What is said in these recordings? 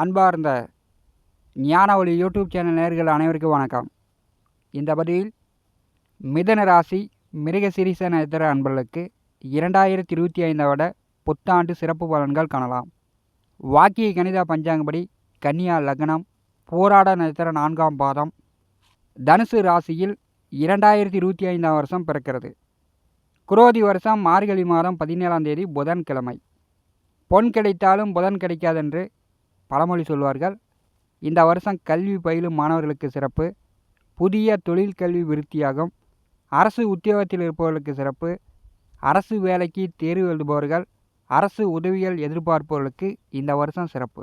அன்பார்ந்த ஞான ஒளி யூடியூப் சேனல் நேயர்கள் அனைவருக்கும் வணக்கம். இந்த பதிவில் மிதுன ராசி மிருகசீரிஷ நட்சத்திர அன்பர்களுக்கு 2025 புத்தாண்டு சிறப்பு பலன்கள் காணலாம். வாக்கிய கணித பஞ்சாங்கப்படி கன்னியா லக்னம், போராட நட்சத்திர 4ஆம் பாதம், தனுசு ராசியில் 2025 வருஷம் பிறக்கிறது. குரோதி வருஷம் மார்கழி மாதம் 17ஆம் தேதி புதன்கிழமை. பொன் கிடைத்தாலும் புதன் கிடைக்காதென்று பழமொழி சொல்வார்கள். இந்த வருஷம் கல்வி பயிலும் மாணவர்களுக்கு சிறப்பு. புதிய தொழில் கல்வி விருத்தியாகும். அரசு உத்தியோகத்தில் இருப்பவர்களுக்கு சிறப்பு. அரசு வேலைக்கு தேர்வு எழுதுபவர்கள், அரசு உதவிகள் எதிர்பார்ப்பவர்களுக்கு இந்த வருஷம் சிறப்பு.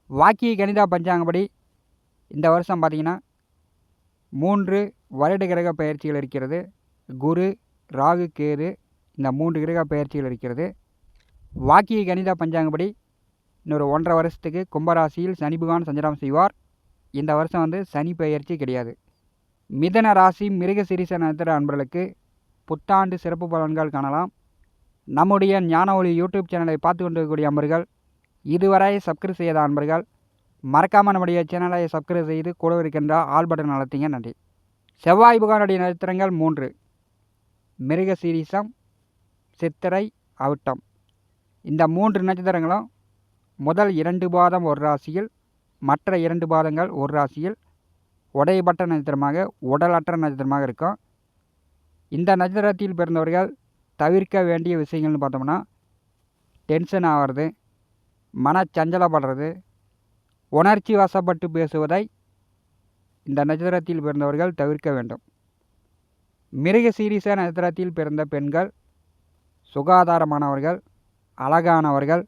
வாக்கிய கணிதா பஞ்சாங்கப்படி இந்த வருஷம் பார்த்திங்கன்னா 3 வருட கிரக பயிற்சிகள் இருக்கிறது. குரு, ராகு, கேது, இந்த 3 கிரக பயிற்சிகள் இருக்கிறது. வாக்கிய கணிதா பஞ்சாங்கப்படி இன்னொரு 1.5 வருஷத்துக்கு கும்பராசியில் சனி பகவான் சஞ்சாரம் செய்வார். இந்த வருஷம் சனி பெயர்ச்சி கிடையாது. மிதுன ராசி மிருகசீரிஷ நட்சத்திர அன்பர்களுக்கு புத்தாண்டு சிறப்பு பலன்கள் காணலாம். நம்முடைய ஞான ஒளி யூடியூப் சேனலை பார்த்து கொண்டிருக்கக்கூடிய அன்பர்கள், இதுவரை சப்ஸ்கிரைப் செய்யாத அன்பர்கள் மறக்காமல் நம்முடைய சேனலை சப்ஸ்கிரைப் செய்து கூட இருக்கின்ற ஆல் பட்டன் அழுத்திங்க. நன்றி. செவ்வாய் பகவானுடைய நட்சத்திரங்கள் 3: மிருகசீரிஷம், சித்திரை, அவிட்டம். இந்த 3 நட்சத்திரங்களும் முதல் 2 பாதம் ஒரு ராசியில், மற்ற 2 பாதங்கள் ஒரு ராசியில் உடையப்பட்ட நட்சத்திரமாக, உடலற்ற நட்சத்திரமாக இருக்கும். இந்த நட்சத்திரத்தில் பிறந்தவர்கள் தவிர்க்க வேண்டிய விஷயங்கள்னு பார்த்தோம்னா, டென்ஷன் ஆகிறது, மனச்சஞ்சலப்படுறது, உணர்ச்சி வசப்பட்டு பேசுவதை இந்த நட்சத்திரத்தில் பிறந்தவர்கள் தவிர்க்க வேண்டும். மிருகசீரிஷ நட்சத்திரத்தில் பிறந்த பெண்கள் சுகாதாரமானவர்கள், அழகானவர்கள்,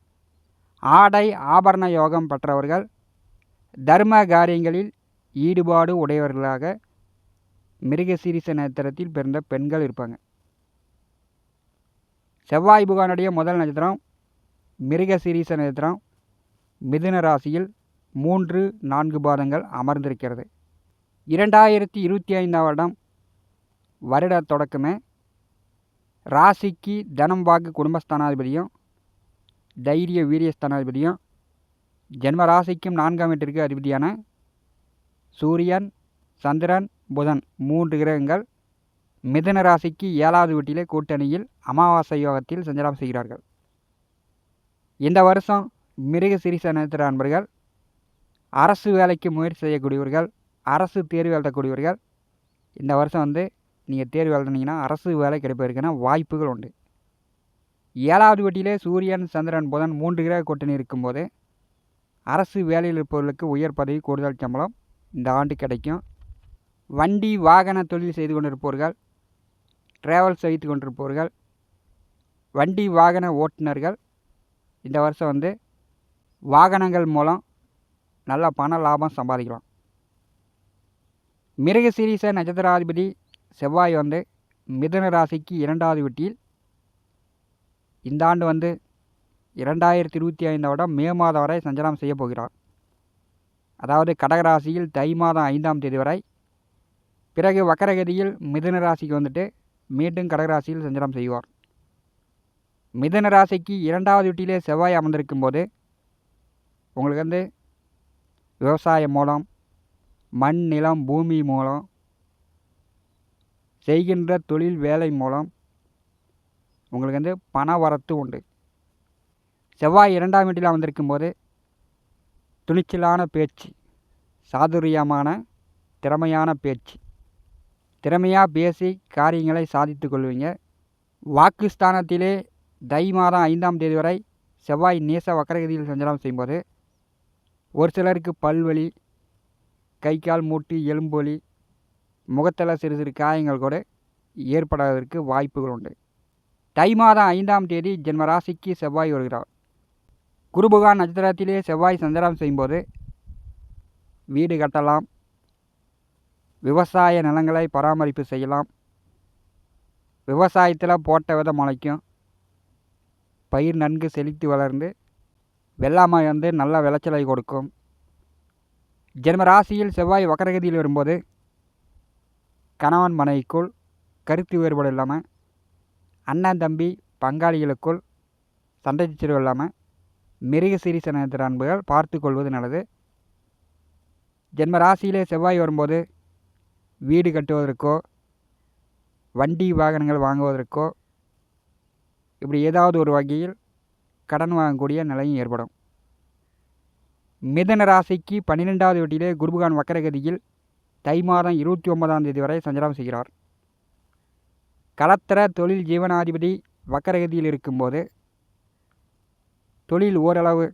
ஆடை ஆபரண யோகம் பெற்றவர்கள், தர்ம காரியங்களில் ஈடுபாடு உடையவர்களாக மிருகசீரிஷ நட்சத்திரத்தில் பிறந்த பெண்கள் இருப்பாங்க. செவ்வாய் பகவானுடைய முதல் நட்சத்திரம் மிருகசீரிஷ நட்சத்திரம் மிதுன ராசியில் 3-4 பாதங்கள் அமர்ந்திருக்கிறது. 2025 வருட தொடக்கமே ராசிக்கு தனம், வாக்கு, குடும்பஸ்தானாதிபதியும் தைரிய வீரியஸ்தானாதிபதியும் ஜென்ம ராசிக்கும் 4ஆம் வீட்டிற்கு அதிபதியான சூரியன், சந்திரன், புதன் 3 கிரகங்கள் மிதுன ராசிக்கு 7வது வீட்டிலே கூட்டணியில் அமாவாசை யோகத்தில் சஞ்சாரம் செய்கிறார்கள். இந்த வருஷம் மிருகசீரிஷ நட்சத்திர அன்பர்கள் அரசு வேலைக்கு முயற்சி செய்யக்கூடியவர்கள், அரசு தேர்வு எழுதக்கூடியவர்கள், இந்த வருஷம் நீங்கள் தேர்வு எழுதுனீங்கன்னா அரசு வேலை கிடைப்பதற்கான வாய்ப்புகள் உண்டு. 7வது வீட்டிலே சூரியன், சந்திரன், புதன் 3 கிரக கூட்டணி இருக்கும்போது அரசு வேலையில் இருப்பவர்களுக்கு உயர் பதவி, கூடுதல் சம்பளம் இந்த ஆண்டு கிடைக்கும். வண்டி வாகன தொழில் செய்து கொண்டிருப்பவர்கள், டிராவல்ஸ் வைத்து கொண்டிருப்பவர்கள், வண்டி வாகன ஓட்டுநர்கள் இந்த வருஷம் வாகனங்கள் மூலம் நல்ல பண லாபம் சம்பாதிக்கலாம். மிருகசீரிஷ நட்சத்திராதிபதி செவ்வாய் மிதுன ராசிக்கு 2வது வீட்டில் இந்த ஆண்டு 2025 மே மாதம் வரை சஞ்சாரம் செய்ய போகிறார். அதாவது கடகராசியில் தை மாதம் 5ஆம் தேதி வரை, பிறகு வக்கரகதியில் மிதுன ராசிக்கு மீண்டும் கடகராசியில் சஞ்சாரம் செய்வார். மிதுன ராசிக்கு 2வது வீட்டிலே செவ்வாய் அமர்ந்திருக்கும் போது உங்களுக்கு விவசாயம் மூலம், மண், நிலம், பூமி மூலம், செய்கின்ற தொழில் வேலை மூலம் உங்களுக்கு பண வரத்து உண்டு. செவ்வாய் 2ஆம் வீட்டில் அமர்ந்திருக்கும் போது துணிச்சலான பேச்சு, சாதுரியமான திறமையான பேச்சு, திறமையாக பேசி காரியங்களை சாதித்து கொள்வீங்க. வாக்குஸ்தானத்திலே தை மாதம் 5ஆம் தேதி வரை செவ்வாய் நேச வக்கரகதியில் சஞ்சாரம் செய்யும்போது ஒரு சிலருக்கு பல்வலி, கை கால் மூட்டு எலும்பு வலி, முகத்தில் சிறு சிறு காயங்கள் கூட ஏற்படுவதற்கு வாய்ப்புகள் உண்டு. தை மாதம் 5ஆம் தேதி ஜென்ம ராசிக்கு செவ்வாய் வருகிறார். குருபகவான் நட்சத்திரத்திலே செவ்வாய் சஞ்சாரம் செய்யும்போது வீடு கட்டலாம், விவசாய நிலங்களை பராமரிப்பு செய்யலாம், விவசாயத்தில் போட்ட விதை முளைக்கும், பயிர் நன்கு செழித்து வளர்ந்து வெள்ளாமை நல்ல விளைச்சலை கொடுக்கும். ஜென்ம ராசியில் செவ்வாய் வக்கரகதியில் வரும்போது கணவன் மனைவிக்குள் கருத்து வேறுபாடு இல்லாமல், அண்ணன் தம்பி பங்காளிகளுக்குள் சண்டை சச்சரவு இல்லாமல் மிருகசீரிஷ நட்சத்திர அன்பர்கள் பார்த்து கொள்வது நல்லது. ஜென்ம ராசியிலே செவ்வாய் வரும்போது வீடு கட்டுவதற்கோ வண்டி வாகனங்கள் வாங்குவதற்கோ இப்படி ஏதாவது ஒரு வகையில் கடன் வாங்கக்கூடிய நிலையும் ஏற்படும். மிதுன ராசிக்கு 12வது வீட்டிலே குருபகவான் வக்கரகதியில் தை மாதம் 29ஆம் தேதி வரை சஞ்சாரம் செய்கிறார். களத்திர தொழில் ஜீவனாதிபதி வக்கரகதியில் இருக்கும்போது தொழில் ஓரளவு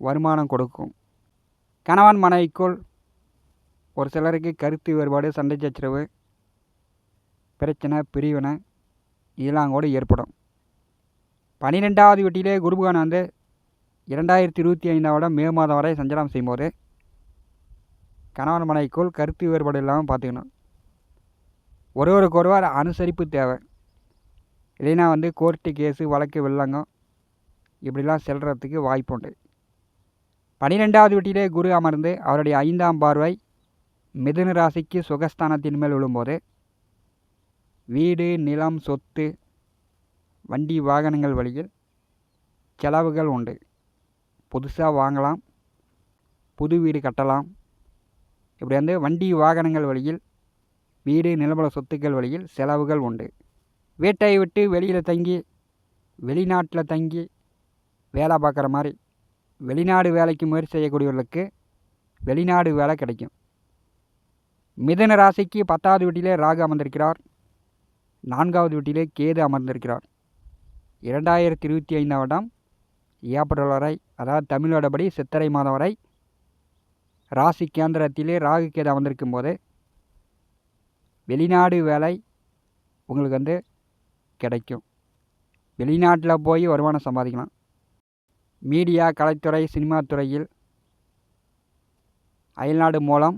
வருமானம் கொடுக்கும். கணவன் மனைவிக்குள் ஒரு சிலருக்கு கருத்து வேறுபாடு, சண்டை சச்சரவு, பிரச்சனை, பிரிவினை இதெல்லாம் கூட ஏற்படும். 12வது வீட்டிலே குருபகவான் வந்து 2025 மே மாதம் வரை சஞ்சாரம் செய்யும்போது கணவன் மனைவிக்குள் கருத்து வேறுபாடு இல்லாமல் பார்த்துக்கணும். ஒருவருக்கொருவர் அனுசரிப்பு தேவை. இல்லைன்னா வந்து கோர்ட்டு கேஸு வழக்கு வெள்ளங்கம் இப்படிலாம் செல்றதுக்கு வாய்ப்பு உண்டு. 12வது வீட்டிலே குரு அமர்ந்து அவருடைய 5ஆம் பார்வை மிதுன ராசிக்கு சுகஸ்தானத்தின் மேல் விழும்போது வீடு, நிலம், சொத்து, வண்டி வாகனங்கள் வழியில் செலவுகள் உண்டு. புதுசாக வாங்கலாம், புது வீடு கட்டலாம். இப்படி வந்து வண்டி வாகனங்கள் வழியில் வீடு, நிலபல சொத்துக்கள் வழியில் செலவுகள் உண்டு. வீட்டை விட்டு வெளியில் தங்கி வெளிநாட்டில் தங்கி வேலை பார்க்குற மாதிரி வெளிநாடு வேலைக்கு முயற்சி செய்யக்கூடியவர்களுக்கு வெளிநாடு வேலை கிடைக்கும். மிதுன ராசிக்கு 10வது வீட்டிலே ராகு அமர்ந்திருக்கிறார். 4வது வீட்டிலே கேது அமர்ந்திருக்கிறார். 2025 ஏப்ரல் வரை, அதாவது தமிழோடபடி சித்திரை மாதம் வரை ராசி கேந்திரத்திலே ராகு கேது அமர்ந்திருக்கும் போது வெளிநாடு வேலை உங்களுக்கு வந்து கிடைக்கும். வெளிநாட்டில் போய் வருமானம் சம்பாதிக்கலாம். மீடியா, கலைத்துறை, சினிமா துறையில் அயல்நாடு மூலம்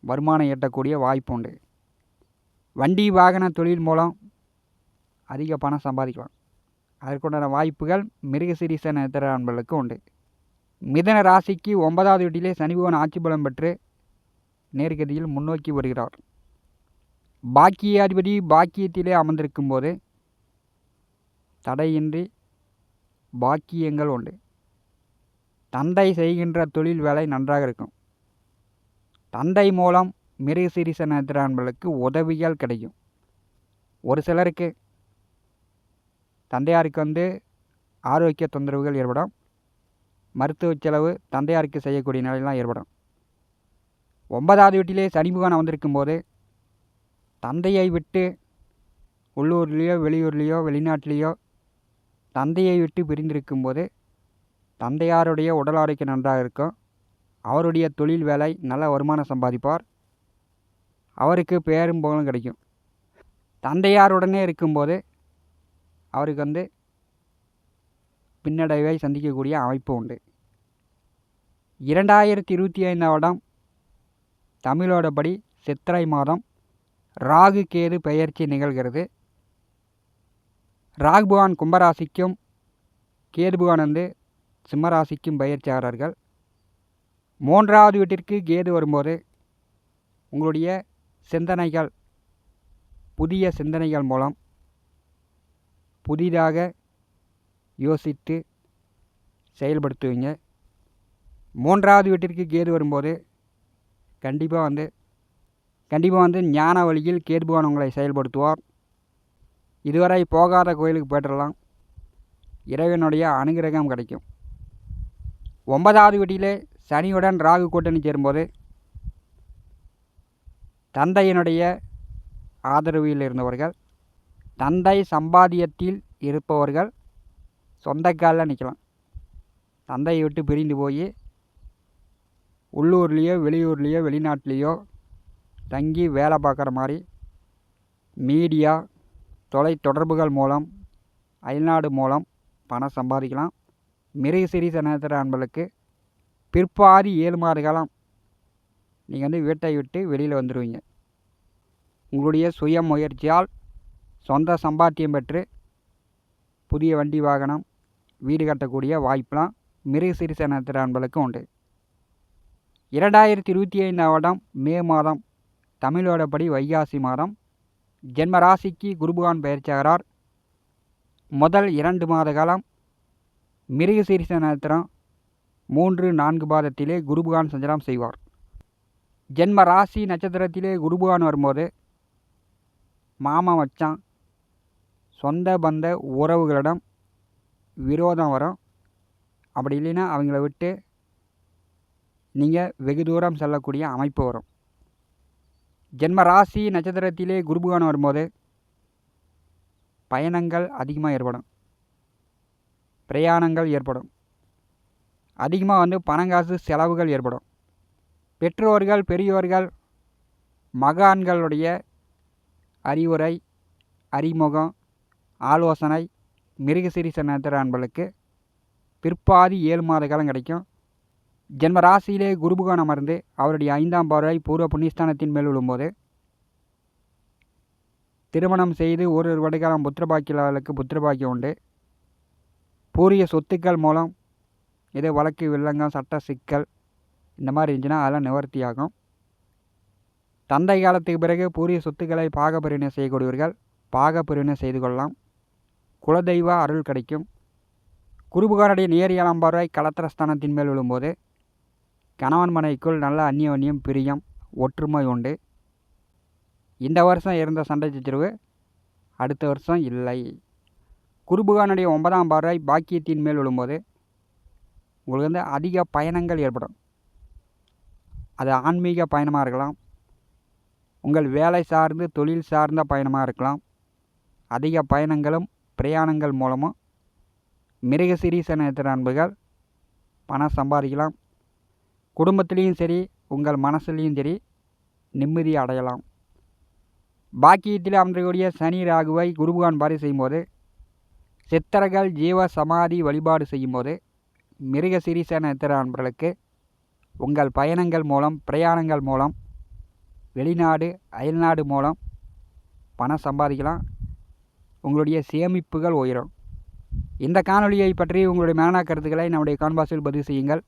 வருமானம் ஈட்டக்கூடிய வாய்ப்பு உண்டு. வண்டி வாகன தொழில் மூலம் அதிக பணம் சம்பாதிக்கலாம். அதற்குண்டான வாய்ப்புகள் மிருகசீரிஷ நட்சத்திர அன்பர்களுக்கு உண்டு. மிதுன ராசிக்கு 9வது வீட்டிலே சனி பகவான் ஆட்சி பலம் பெற்று நேர்கதியில் முன்னோக்கி வருகிறார். பாக்கியாதிபதி பாக்கியத்திலே அமர்ந்திருக்கும் போது தடையின்றி பாக்கியங்கள் உண்டு. தந்தை செய்கின்ற தொழில் வேலை நன்றாக இருக்கும். தந்தை மூலம் மிருகசீரிஷ நட்சத்திர அன்பர்களுக்கு உதவிகள் கிடைக்கும். ஒரு சிலருக்கு தந்தையாருக்கு வந்து ஆரோக்கிய தொந்தரவுகள் ஏற்படும். மருத்துவ செலவு தந்தையாருக்கு செய்யக்கூடிய நிலையெல்லாம் ஏற்படும். 9வது வீட்டிலே சனி பகவான் வந்திருக்கும் போது தந்தையை விட்டு உள்ளூர்லேயோ வெளியூர்லேயோ வெளிநாட்டிலேயோ தந்தையை விட்டு பிரிந்திருக்கும் போது தந்தையாருடைய உடல் ஆரோக்கியம் நன்றாக இருக்கும். அவருடைய தொழில் வேலை நல்ல வருமானம் சம்பாதிப்பார். அவருக்கு பேரும் புகழும் கிடைக்கும். தந்தையாருடனே இருக்கும்போது அவருக்கு வந்து பின்னடைவை சந்திக்கக்கூடிய அமைப்பு உண்டு. 2025 தமிழோடபடி சித்திரை மாதம் ராகு கேது பெயர்ச்சி நிகழ்கிறது. ராகு பகவான் கும்பராசிக்கும் கேது பகவான் வந்து சிம்மராசிக்கும் பயிற்சி ஆகிறார்கள். 3வது வீட்டிற்கு கேது வரும்போது உங்களுடைய சிந்தனைகள், புதிய சிந்தனைகள் மூலம் புதிதாக யோசித்து செயல்படுத்துவீங்க. 3வது வீட்டிற்கு கேது வரும்போது கண்டிப்பாக வந்து ஞான வழியில் கேது பகவான் உங்களை செயல்படுத்துவார். இதுவரை போகாத கோயிலுக்கு போய்ட்டுடலாம். இறைவனுடைய அனுகிரகம் கிடைக்கும். 9வது வீட்டிலே சனியுடன் ராகு கூட்டணி சேரும்போது தந்தையினுடைய ஆதரவில் இருந்தவர்கள், தந்தை சம்பாத்தியத்தில் இருப்பவர்கள் சொந்த காலில் நிற்கலாம். தந்தையை விட்டு பிரிந்து போய் உள்ளூர்லேயோ வெளியூர்லேயோ வெளிநாட்டிலேயோ தங்கி வேலை பார்க்குற மாதிரி மீடியா, தொலைத்தொடர்புகள் மூலம் அயல்நாடு மூலம் பணம் சம்பாதிக்கலாம். மிருகசீரிஷ நட்சத்திர அன்பர்களுக்கு பிற்பாதி 7 மாத காலம் நீங்கள் வந்து வீட்டை விட்டு வெளியில் வந்துடுவீங்க. உங்களுடைய சுய முயற்சியால் சொந்த சம்பாத்தியம் பெற்று புதிய வண்டி வாகனம், வீடு கட்டக்கூடிய வாய்ப்பெலாம் மிருகசீரிஷ நட்சத்திர அன்பர்களுக்கு உண்டு. 2025 மே மாதம் தமிழோடபடி வைகாசி மாதம் ஜென்ம ராசிக்கு குருபகவான் பயிற்சியாகிறார். முதல் 2 மாத காலம் மிருகசீரிஷ நட்சத்திரம் 3-4 பாதத்திலே குருபகவான் சஞ்சாரம் செய்வார். ஜென்ம ராசி நட்சத்திரத்திலே குருபகவான் வரும்போது மாமா மச்சான் சொந்த பந்த உறவுகளிடம் விரோதம் வரும். அப்படி இல்லைன்னா அவங்கள விட்டு நீங்கள் வெகு தூரம் செல்லக்கூடிய அமைப்பு வரும். ஜென்ம ராசி நட்சத்திரத்திலே குருபகவான் வரும்போது பயணங்கள் அதிகமாக ஏற்படும், பிரயாணங்கள் ஏற்படும், அதிகமாக பணங்காசு செலவுகள் ஏற்படும். பெற்றோர்கள் பெரியோர்கள் மகான்களுடைய அறிவுரை அறிமுகம் ஆலோசனை மிருகசீரிஷ நட்சத்திர அன்பர்களுக்கு பிற்பாதி 7 மாத காலம் கிடைக்கும். ஜென்ம ராசியிலே குருபகவான் அமர்ந்து அவருடைய 5ஆம் பார்வை பூர்வ புண்ணியஸ்தானத்தின் மேல் விழும்போது திருமணம் செய்து ஒரு வருடகாலம் புத்திரபாக்கியர்களுக்கு புத்திரபாக்கியம் உண்டு. பூரிய சொத்துக்கள் மூலம் ஏதோ வழக்கு வில்லங்கம் சட்ட சிக்கல் இந்த மாதிரி இருந்துச்சுன்னா அதெல்லாம் நிவர்த்தியாகும். தந்தை காலத்துக்கு பிறகு பூரிய சொத்துக்களை பாகப்பிரிவினை செய்யக்கூடியவர்கள் பாகப்பிரிவினை செய்து கொள்ளலாம். குலதெய்வ அருள் கிடைக்கும். குருபகவானுடைய நேர் 7ஆம் பார்வை கலத்திரஸ்தானத்தின் மேல் விழும்போது கணவன் மனைவிக்குள் நல்ல அந்யோன்யம் பிரியம் ஒற்றுமை உண்டு. இந்த வருஷம் இருந்த சண்டை சச்சரவு அடுத்த வருஷம் இல்லை. குருபகவானுடைய 9ஆம் பார்வை பாக்கியத்தின் மேல் விழும்போது உங்களுக்கு அதிக பயணங்கள் ஏற்படும். அது ஆன்மீக பயணமாக இருக்கலாம், உங்கள் வேலை சார்ந்து தொழில் சார்ந்த பயணமாக இருக்கலாம். அதிக பயணங்களும் பிரயாணங்கள் மூலமும் மிருகசீரிஷ நட்சத்திர அன்புகள் பணம் சம்பாதிக்கலாம். குடும்பத்திலையும் சரி உங்கள் மனசுலேயும் சரி நிம்மதி அடையலாம். பாக்கியத்தில் அமர்ந்தக்கூடிய சனி ராகுவை குருபகவான் பாரி செய்யும்போது சித்தர்கள் ஜீவ சமாதி வழிபாடு செய்யும்போது மிருகசீரிஷ நட்சத்திர அன்பர்களுக்கு உங்கள் பயணங்கள் மூலம் பிரயாணங்கள் மூலம் வெளிநாடு அயல்நாடு மூலம் பணம் சம்பாதிக்கலாம். உங்களுடைய சேமிப்புகள் உயரும். இந்த காணொலியை பற்றி உங்களுடைய மேலான கருத்துக்களை நம்முடைய கான்பாஸில் பதிவு செய்யுங்கள்.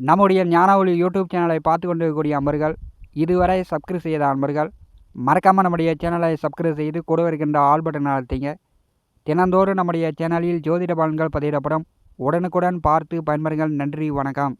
நம்முடைய ஞான ஒளி யூடியூப் சேனலை பார்த்து கொண்டிருக்கக்கூடிய அன்பர்கள் இதுவரை சப்ஸ்கிரைப் செய்த அன்பர்கள் மறக்காமல் நம்முடைய சேனலை சப்ஸ்கிரைப் செய்து கூட இருக்கின்ற ஆல் பட்டன் அழுத்திங்க. தினந்தோறும் நம்முடைய சேனலில் ஜோதிட பலன்கள் பதிவிடப்படும். உடனுக்குடன் பார்த்து பயன்பெறுங்கள். நன்றி, வணக்கம்.